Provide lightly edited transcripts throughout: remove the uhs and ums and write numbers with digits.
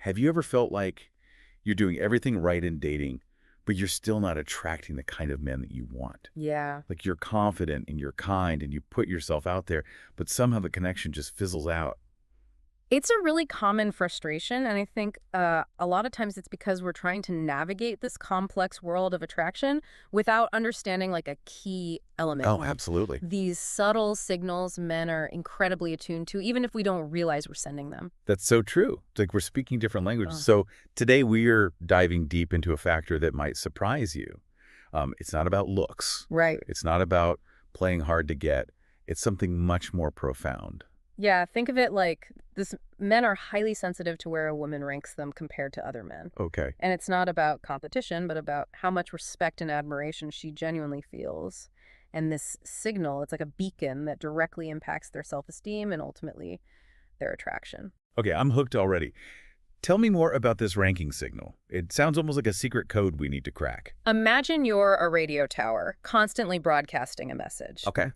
Have you ever felt like you're doing everything right in dating, but you're still not attracting the kind of men that you want? Yeah. Like you're confident and you're kind and you put yourself out there, but somehow the connection just fizzles out. It's a really common frustration, and I think a lot of times it's because we're trying to navigate this complex world of attraction without understanding like a key element. Oh, absolutely. These subtle signals men are incredibly attuned to, even if we don't realize we're sending them. That's so true. It's like we're speaking different languages. Oh, So today we are diving deep into a factor that might surprise you. It's not about looks. right. It's not about playing hard to get. It's something much more profound. Yeah, think of it like this men are highly sensitive to where a woman ranks them compared to other men. Okay. And it's not about competition, but about how much respect and admiration she genuinely feels. And this signal, it's like a beacon that directly impacts their self-esteem and ultimately their attraction. Okay, I'm hooked already. Tell me more about this ranking signal. It sounds almost like a secret code we need to crack. Imagine you're a radio tower constantly broadcasting a message. Okay.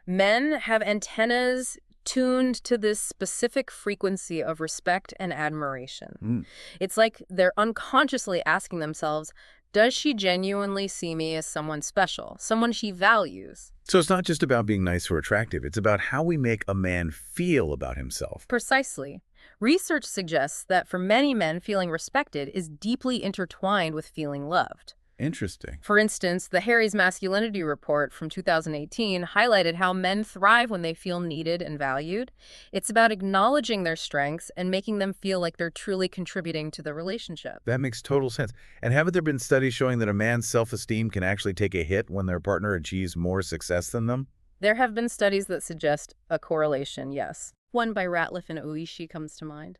Men have antennas tuned to this specific frequency of respect and admiration. Mm. It's like they're unconsciously asking themselves, does she genuinely see me as someone special, someone she values? So it's not just about being nice or attractive. It's about how we make a man feel about himself. Precisely. Research suggests that for many men, feeling respected is deeply intertwined with feeling loved. Interesting. For instance, the Harry's Masculinity Report from 2018 highlighted how men thrive when they feel needed and valued. It's about acknowledging their strengths and making them feel like they're truly contributing to the relationship. That makes total sense. And haven't there been studies showing that a man's self-esteem can actually take a hit when their partner achieves more success than them? There have been studies that suggest a correlation, yes. One by Ratliff and Oishi comes to mind.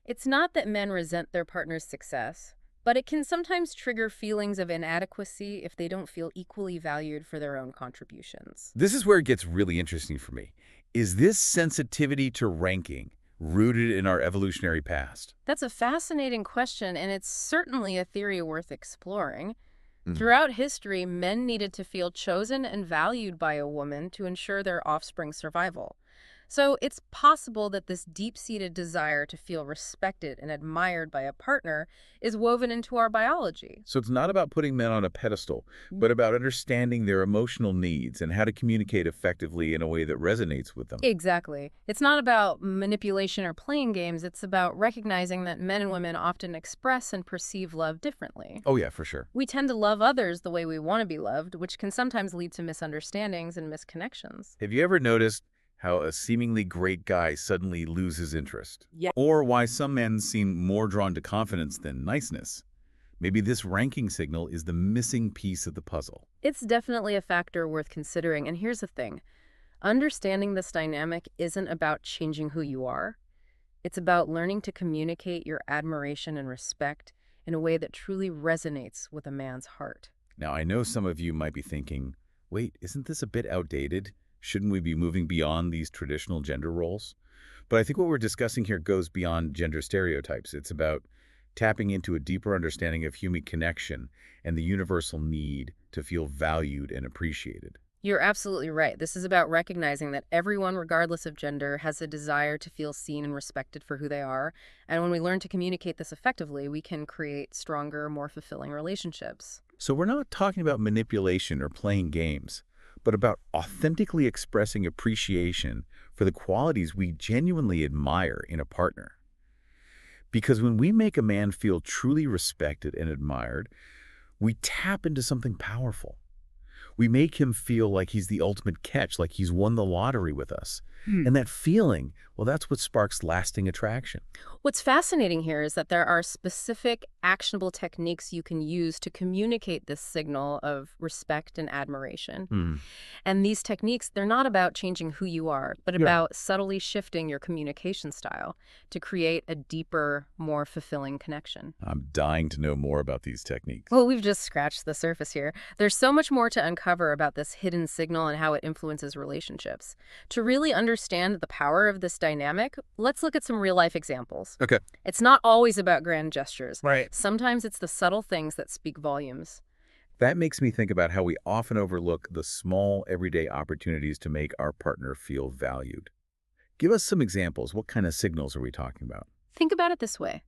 It's not that men resent their partner's success, but it can sometimes trigger feelings of inadequacy if they don't feel equally valued for their own contributions. This is where it gets really interesting for me. Is this sensitivity to ranking rooted in our evolutionary past? That's a fascinating question, and it's certainly a theory worth exploring. Mm. Throughout history, men needed to feel chosen and valued by a woman to ensure their offspring's survival. So it's possible that this deep-seated desire to feel respected and admired by a partner is woven into our biology. So it's not about putting men on a pedestal, but about understanding their emotional needs and how to communicate effectively in a way that resonates with them. Exactly. It's not about manipulation or playing games. It's about recognizing that men and women often express and perceive love differently. Oh yeah, for sure. We tend to love others the way we want to be loved, which can sometimes lead to misunderstandings and misconnections. Have you ever noticed how a seemingly great guy suddenly loses interest? Yeah. Or why some men seem more drawn to confidence than niceness? Maybe this ranking signal is the missing piece of the puzzle. It's definitely a factor worth considering. And here's the thing. Understanding this dynamic isn't about changing who you are. It's about learning to communicate your admiration and respect in a way that truly resonates with a man's heart. Now, I know some of you might be thinking, wait, isn't this a bit outdated? Shouldn't we be moving beyond these traditional gender roles? But I think what we're discussing here goes beyond gender stereotypes. It's about tapping into a deeper understanding of human connection and the universal need to feel valued and appreciated. You're absolutely right. This is about recognizing that everyone, regardless of gender, has a desire to feel seen and respected for who they are. And when we learn to communicate this effectively, we can create stronger, more fulfilling relationships. So we're not talking about manipulation or playing games, but about authentically expressing appreciation for the qualities we genuinely admire in a partner. Because when we make a man feel truly respected and admired, we tap into something powerful. We make him feel like he's the ultimate catch, like he's won the lottery with us. And that feeling, well, that's what sparks lasting attraction. What's fascinating here is that there are specific, actionable techniques you can use to communicate this signal of respect and admiration. And these techniques, they're not about changing who you are, but about subtly shifting your communication style to create a deeper, more fulfilling connection. I'm dying to know more about these techniques. Well, we've just scratched the surface here. There's so much more to uncover about this hidden signal and how it influences relationships. To really understand the power of this dynamic, let's look at some real-life examples. Okay. It's not always about grand gestures. Right. Sometimes it's the subtle things that speak volumes. That makes me think about how we often overlook the small, everyday opportunities to make our partner feel valued. Give us some examples. What kind of signals are we talking about? Think about it this way.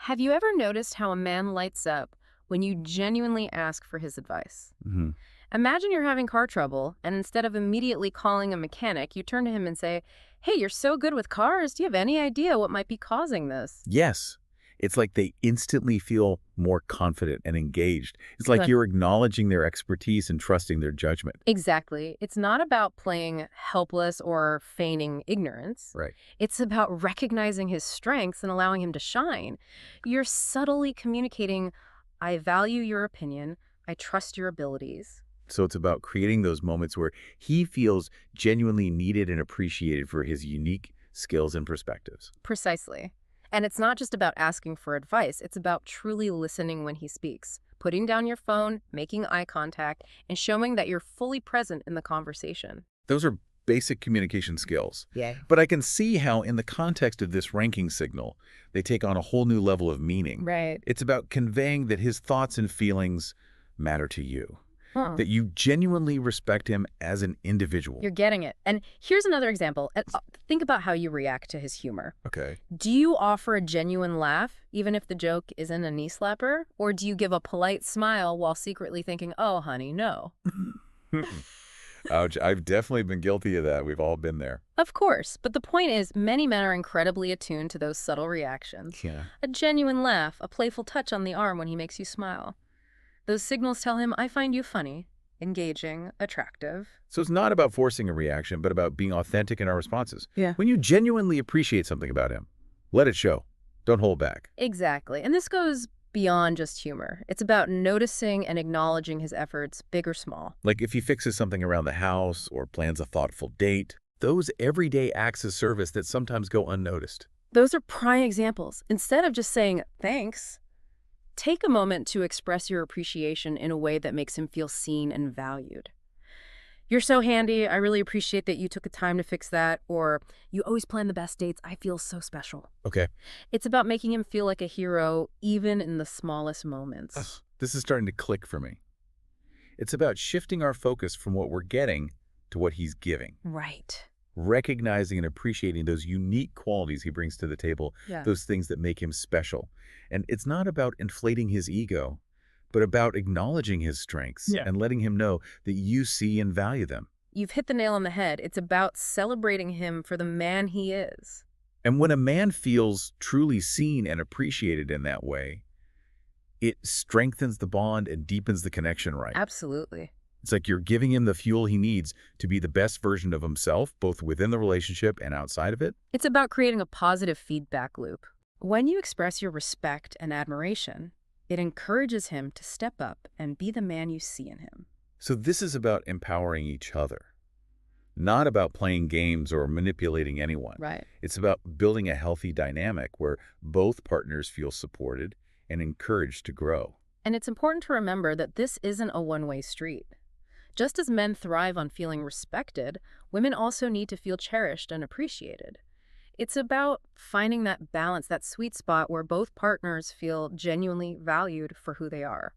Have you ever noticed how a man lights up when you genuinely ask for his advice? Hmm. Imagine you're having car trouble, and instead of immediately calling a mechanic, you turn to him and say, "Hey, you're so good with cars. Do you have any idea what might be causing this?" Yes. It's like they instantly feel more confident and engaged. It's like Good. you're acknowledging their expertise and trusting their judgment. Exactly. It's not about playing helpless or feigning ignorance. Right. It's about recognizing his strengths and allowing him to shine. You're subtly communicating, "I value your opinion. I trust your abilities." So it's about creating those moments where he feels genuinely needed and appreciated for his unique skills and perspectives. Precisely. And it's not just about asking for advice, it's about truly listening when he speaks, putting down your phone, making eye contact, and showing that you're fully present in the conversation. Those are basic communication skills. Yeah. But I can see how, in the context of this ranking signal, they take on a whole new level of meaning. Right. It's about conveying that his thoughts and feelings matter to you, Huh. that you genuinely respect him as an individual. You're getting it. And here's another example. Think about how you react to his humor. Okay. Do you offer a genuine laugh, even if the joke isn't a knee slapper? Or do you give a polite smile while secretly thinking, "Oh, honey, no"? Ouch. I've definitely been guilty of that. We've all been there. Of course, but the point is, many men are incredibly attuned to those subtle reactions. Yeah. A genuine laugh, a playful touch on the arm when he makes you smile. Those signals tell him, "I find you funny, engaging, attractive." So it's not about forcing a reaction, but about being authentic in our responses. Yeah. When you genuinely appreciate something about him, let it show. Don't hold back. Exactly. And this goes beyond just humor. It's about noticing and acknowledging his efforts, big or small. Like if he fixes something around the house or plans a thoughtful date, those everyday acts of service that sometimes go unnoticed. Those are prime examples. Instead of just saying, "Thanks," take a moment to express your appreciation in a way that makes him feel seen and valued. "You're so handy. I really appreciate that you took the time to fix that." Or, "You always plan the best dates. I feel so special." Okay. It's about making him feel like a hero, even in the smallest moments. This is starting to click for me. It's about shifting our focus from what we're getting to what he's giving. Right. Recognizing and appreciating those unique qualities he brings to the table, Yeah. those things that make him special. And it's not about inflating his ego, but about acknowledging his strengths and letting him know that you see and value them. You've hit the nail on the head. It's about celebrating him for the man he is. And when a man feels truly seen and appreciated in that way, it strengthens the bond and deepens the connection, right? Absolutely. It's like you're giving him the fuel he needs to be the best version of himself, both within the relationship and outside of it. It's about creating a positive feedback loop. When you express your respect and admiration, it encourages him to step up and be the man you see in him. So this is about empowering each other, not about playing games or manipulating anyone. Right. It's about building a healthy dynamic where both partners feel supported and encouraged to grow. And it's important to remember that this isn't a one-way street. Just as men thrive on feeling respected, women also need to feel cherished and appreciated. It's about finding that balance, that sweet spot where both partners feel genuinely valued for who they are.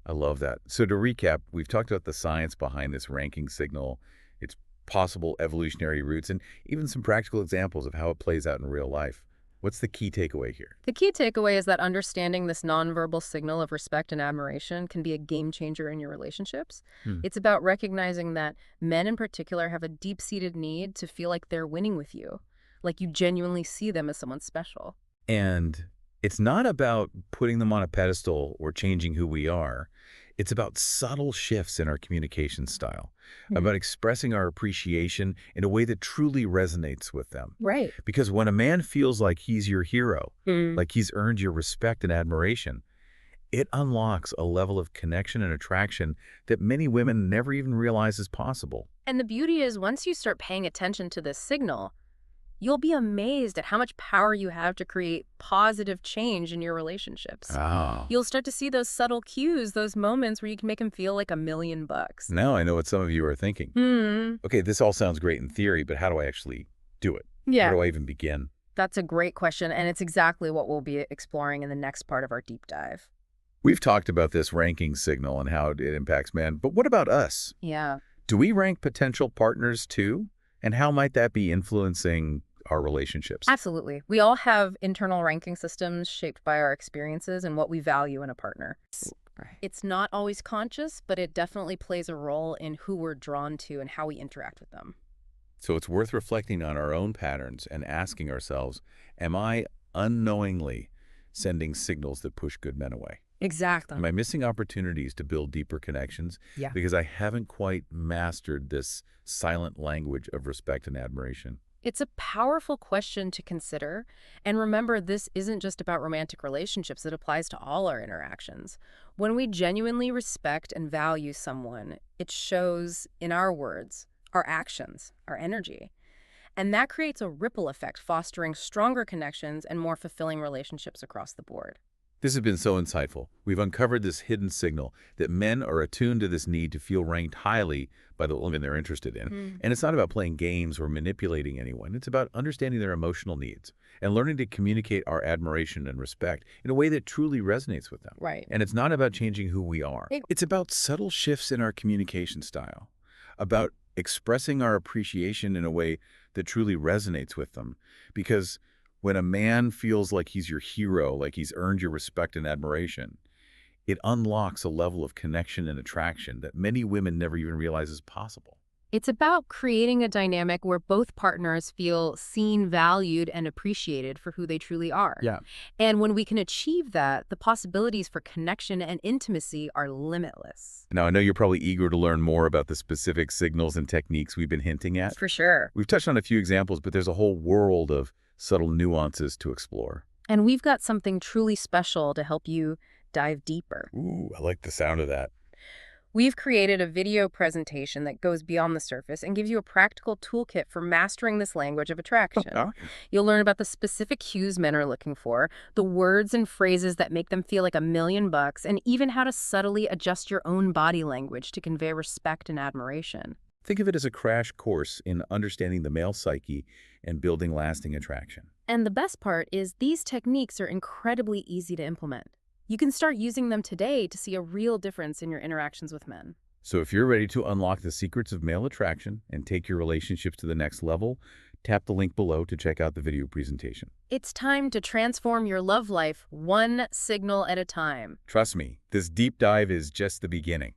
I love that. So to recap, we've talked about the science behind this ranking signal, its possible evolutionary roots, and even some practical examples of how it plays out in real life. What's the key takeaway here? The key takeaway is that understanding this nonverbal signal of respect and admiration can be a game changer in your relationships. It's about recognizing that men in particular have a deep-seated need to feel like they're winning with you, like you genuinely see them as someone special. And it's not about putting them on a pedestal or changing who we are. It's about subtle shifts in our communication style, about expressing our appreciation in a way that truly resonates with them. Right. Because when a man feels like he's your hero, like he's earned your respect and admiration, it unlocks a level of connection and attraction that many women never even realize is possible. And the beauty is, once you start paying attention to this signal, you'll be amazed at how much power you have to create positive change in your relationships. Oh. You'll start to see those subtle cues, those moments where you can make him feel like $1,000,000. Now I know what some of you are thinking. Okay, this all sounds great in theory, but how do I actually do it? Yeah. Where do I even begin? That's a great question, and it's exactly what we'll be exploring in the next part of our deep dive. We've talked about this ranking signal and how it impacts men, but what about us? Yeah. Do we rank potential partners too? And how might that be influencing our relationships. Absolutely. We all have internal ranking systems shaped by our experiences and what we value in a partner. Right. It's not always conscious, but it definitely plays a role in who we're drawn to and how we interact with them. So it's worth reflecting on our own patterns and asking ourselves, am I unknowingly sending signals that push good men away? Exactly. Am I missing opportunities to build deeper connections Yeah. because I haven't quite mastered this silent language of respect and admiration? It's a powerful question to consider. And remember, this isn't just about romantic relationships. It applies to all our interactions. When we genuinely respect and value someone, it shows in our words, our actions, our energy. And that creates a ripple effect, fostering stronger connections and more fulfilling relationships across the board. This has been so insightful. We've uncovered this hidden signal that men are attuned to this need to feel ranked highly by the women they're interested in. And it's not about playing games or manipulating anyone. It's about understanding their emotional needs and learning to communicate our admiration and respect in a way that truly resonates with them. Right. And it's not about changing who we are. It's about subtle shifts in our communication style, about expressing our appreciation in a way that truly resonates with them. Because when a man feels like he's your hero, like he's earned your respect and admiration, it unlocks a level of connection and attraction that many women never even realize is possible. It's about creating a dynamic where both partners feel seen, valued, and appreciated for who they truly are. Yeah. And when we can achieve that, the possibilities for connection and intimacy are limitless. Now, I know you're probably eager to learn more about the specific signals and techniques we've been hinting at. For sure. We've touched on a few examples, but there's a whole world of subtle nuances to explore. And we've got something truly special to help you dive deeper. Ooh, I like the sound of that. We've created a video presentation that goes beyond the surface and gives you a practical toolkit for mastering this language of attraction. You'll learn about the specific cues men are looking for, the words and phrases that make them feel like $1,000,000, and even how to subtly adjust your own body language to convey respect and admiration. Think of it as a crash course in understanding the male psyche and building lasting attraction. And the best part is these techniques are incredibly easy to implement. You can start using them today to see a real difference in your interactions with men. So if you're ready to unlock the secrets of male attraction and take your relationships to the next level, tap the link below to check out the video presentation. It's time to transform your love life one signal at a time. Trust me, this deep dive is just the beginning.